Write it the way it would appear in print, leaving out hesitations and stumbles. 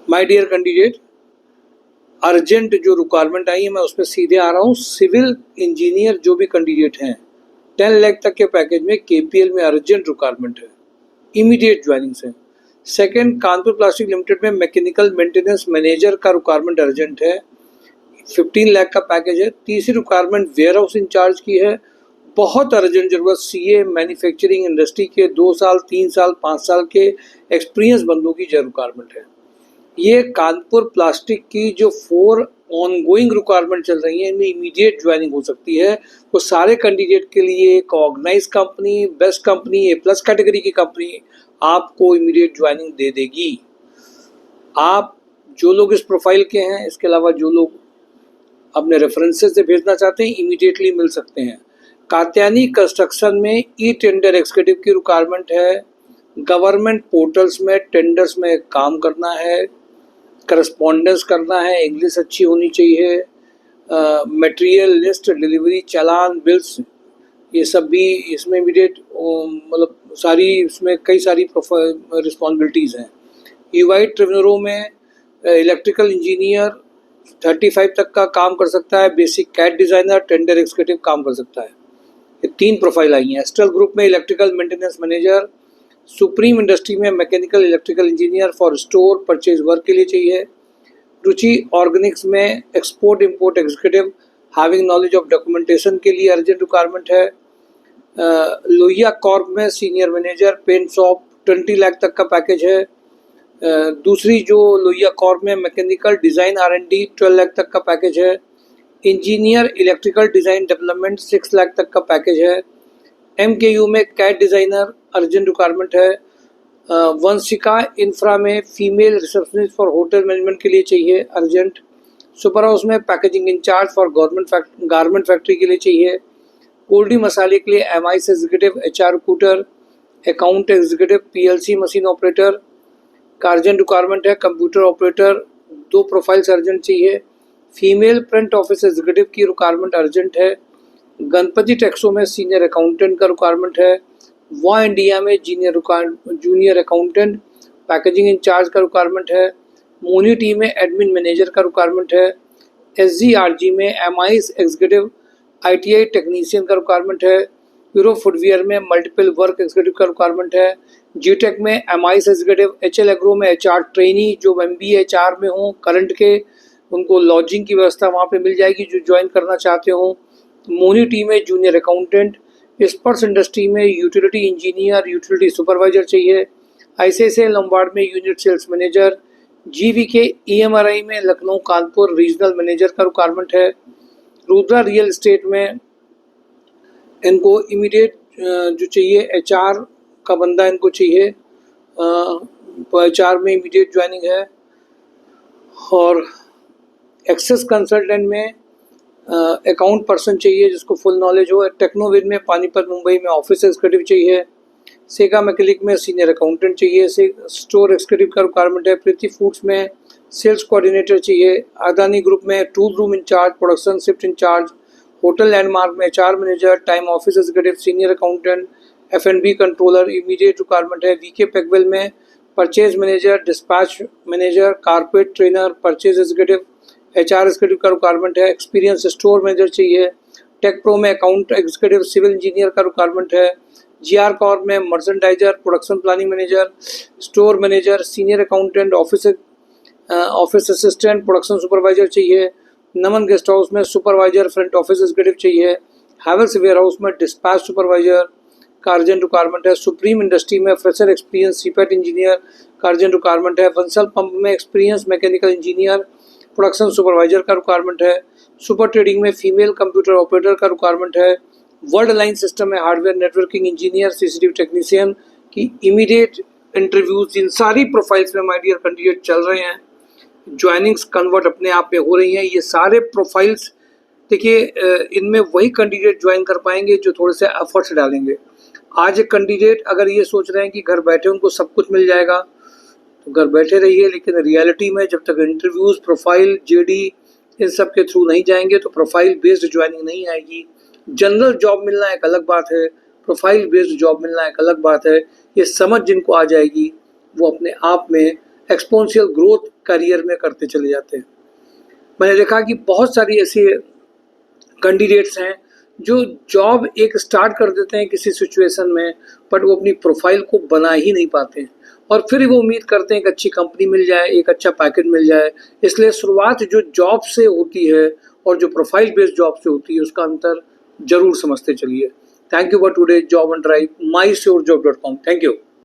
My dear candidate, urgent जो requirement आई है मैं उस पर सीधे आ रहा हूँ। सिविल इंजीनियर जो भी कैंडिडेट हैं 10 लाख तक के पैकेज में केपीएल में अर्जेंट रिक्वायरमेंट है, इमीडिएट ज्वाइनिंग्स है। सेकंड, कानपुर प्लास्टिक लिमिटेड में मैकेनिकल मेंटेनेंस मैनेजर का रिक्वायरमेंट अर्जेंट है, 15 लाख का पैकेज है। तीसरी रिक्वायरमेंट वेयर हाउस इंचार्ज की है, बहुत अर्जेंट जरूरत। सीए मैन्युफैक्चरिंग इंडस्ट्री के 2 साल 3 साल 5 साल के एक्सपीरियंस बंदों की रिक्वायरमेंट है। ये कानपुर प्लास्टिक की जो 4 ऑनगोइंग रिक्वायरमेंट चल रही है, इनमें इमीडिएट ज्वाइनिंग हो सकती है। वो सारे कैंडिडेट के लिए एक organise company, best company, A+ category की कंपनी आपको इमीडिएट ज्वाइनिंग दे देगी। आप जो लोग इस प्रोफाइल के हैं, इसके अलावा जो लोग अपने रेफरेंसेस से भेजना चाहते हैं, इमीडिएटली मिल सकते हैं। कात्यानी कंस्ट्रक्शन में ई टेंडर एग्जीक्यूटिव की रिक्वायरमेंट है। गवर्नमेंट पोर्टल्स में टेंडर्स में काम करना है, करस्पॉन्डेंस करना है, इंग्लिश अच्छी होनी चाहिए। मटेरियल लिस्ट, डिलीवरी, चालान, बिल्स, ये सब भी इसमें इमीडिएट मतलब सारी इसमें कई सारी रिस्पॉन्सिबिलिटीज़ हैं। यूआई ट्रिब्यूनरों में इलेक्ट्रिकल इंजीनियर 35 तक का काम कर सकता है, basic CAD designer, tender executive काम कर सकता है। ये 3 प्रोफाइल आई हैं। एस्ट्रल ग्रुप में electrical maintenance manager, Supreme industry में mechanical electrical engineer for store purchase work के लिए चाहिए। रुचि ऑर्गेनिक्स में export import executive having knowledge of documentation के लिए अर्जेंट रिक्वायरमेंट है। लोहिया कॉर्प में senior manager, paint shop, 20 lakh तक का पैकेज है। दूसरी जो लोहिया कॉर्प में मैकेनिकल डिज़ाइन R&D 12 लाख तक का पैकेज है। Engineer electrical design development 6 lakh तक का पैकेज है। MKU में कैड डिज़ाइनर अर्जेंट रिक्वायरमेंट है। वंशिका इंफ्रा में female receptionist for hotel management के लिए चाहिए अर्जेंट। सुपर हाउस में packaging incharge for garment factory के लिए चाहिए। कोल्डी मसाले के लिए MIS executive, HR recruiter, account executive, PLC machine operator का अर्जेंट रिक्वायरमेंट है। कंप्यूटर ऑपरेटर 2 प्रोफाइल्स अर्जेंट चाहिए। फीमेल फ्रंट ऑफिस एग्जीक्यूटिव की रिक्वायरमेंट अर्जेंट है। गणपति टेक्सो में सीनियर अकाउंटेंट का रिक्वायरमेंट है। वॉ इंडिया में जूनियर अकाउंटेंट पैकेजिंग इंचार्ज का रिक्वायरमेंट है। मोनी टी में एडमिन मैनेजर का रिक्वायरमेंट है। SGRG में MIS एग्जीक्यूटिव ITI टेक्नीशियन का रिक्वायरमेंट है। यूरो फुटवियर में मल्टीपल वर्क एग्जीक्यूटिव का रिक्वायरमेंट है। GTEC में MIS एग्जीक्यूटिव, HL एग्रो में HR ट्रेनी जो MBA HR में हों करंट के, उनको लॉजिंग की व्यवस्था वहाँ पे मिल जाएगी जो ज्वाइन करना चाहते हों। मोनी टी में जूनियर अकाउंटेंट, स्पर्श इंडस्ट्री में यूटिलिटी इंजीनियर, यूटिलिटी सुपरवाइजर चाहिए। ICICI लॉम्बार्ड में unit sales manager. GVK EMRI में लखनऊ कानपुर रीजनल मैनेजर का रिक्वायरमेंट है। रुद्रा रियल एस्टेट में इनको इमीडिएट जो चाहिए HR का बंदा इनको चाहिए, HR में इमीडिएट ज्वाइनिंग है। और एक्सेस कंसल्टेंट में अकाउंट पर्सन चाहिए जिसको फुल नॉलेज हो। टेक्नोविद में पानीपत मुंबई में ऑफिस एग्जीक्यूटिव चाहिए। सेगा मैकेनिक में सीनियर अकाउंटेंट चाहिए। स्टोर एग्जीक्यूटिव का रिक्वायरमेंट है। प्रीति फूड्स में सेल्स कोऑर्डिनेटर चाहिए। अदानी ग्रुप में tool room in charge, production shift in charge. Hotel landmark में HR manager, time office executive, senior accountant, F&B controller immediate requirement है। VK पैकवेल में purchase manager, dispatch manager, carpet trainer, purchase executive, HR executive का requirement है। Experience store manager चाहिए। Take pro में account executive, civil engineer का requirement है। GR Corp में merchandiser, production planning manager, store manager, senior accountant, office assistant, production supervisor चाहिए। नमन guest house में supervisor front office executive चाहिए। Havells ware house में dispatch supervisor का urgent requirement है। Supreme industry में फ्रेशर एक्सपीरियंस सीपैट इंजीनियर का urgent requirement है। Bansal pump में experience mechanical engineer, production supervisor का रिक्वायरमेंट है। सुपर ट्रेडिंग में फीमेल कंप्यूटर ऑपरेटर का रिक्वायरमेंट है। वर्ल्ड लाइन सिस्टम में hardware networking engineer, CCTV technician की इमीडिएट इंटरव्यूज इन सारी प्रोफाइल्स में माय डियर कैंडिडेट चल रहे हैं। ज्वाइनिंग्स कन्वर्ट अपने आप में हो रही हैं। ये सारे प्रोफाइल्स देखिए, इनमें वही कैंडिडेट ज्वाइन कर पाएंगे जो थोड़े से एफर्ट्स डालेंगे। आज एक कैंडिडेट अगर ये सोच रहे हैं कि घर बैठे उनको सब कुछ मिल जाएगा तो घर बैठे रहिए, लेकिन रियलिटी में जब तक इंटरव्यूज, प्रोफाइल, JD इन सब के थ्रू नहीं जाएंगे तो प्रोफाइल बेस्ड ज्वाइनिंग नहीं आएगी। जनरल जॉब मिलना एक अलग बात है, प्रोफाइल बेस्ड जॉब मिलना एक अलग बात है। ये समझ जिनको आ जाएगी वो अपने आप में एक्सपोनेंशियल ग्रोथ करियर में करते चले जाते हैं। मैंने देखा कि बहुत सारी ऐसी कैंडिडेट्स हैं जो जॉब एक स्टार्ट कर देते हैं किसी सिचुएशन में, बट वो अपनी प्रोफाइल को बना ही नहीं पाते हैं और फिर वो उम्मीद करते हैं एक अच्छी कंपनी मिल जाए, एक अच्छा पैकेज मिल जाए। इसलिए शुरुआत जो जॉब से होती है और जो प्रोफाइल बेस्ड जॉब से होती है उसका अंतर जरूर समझते चलिए। Thank you for today job and drive, mysurejob.com। Thank you.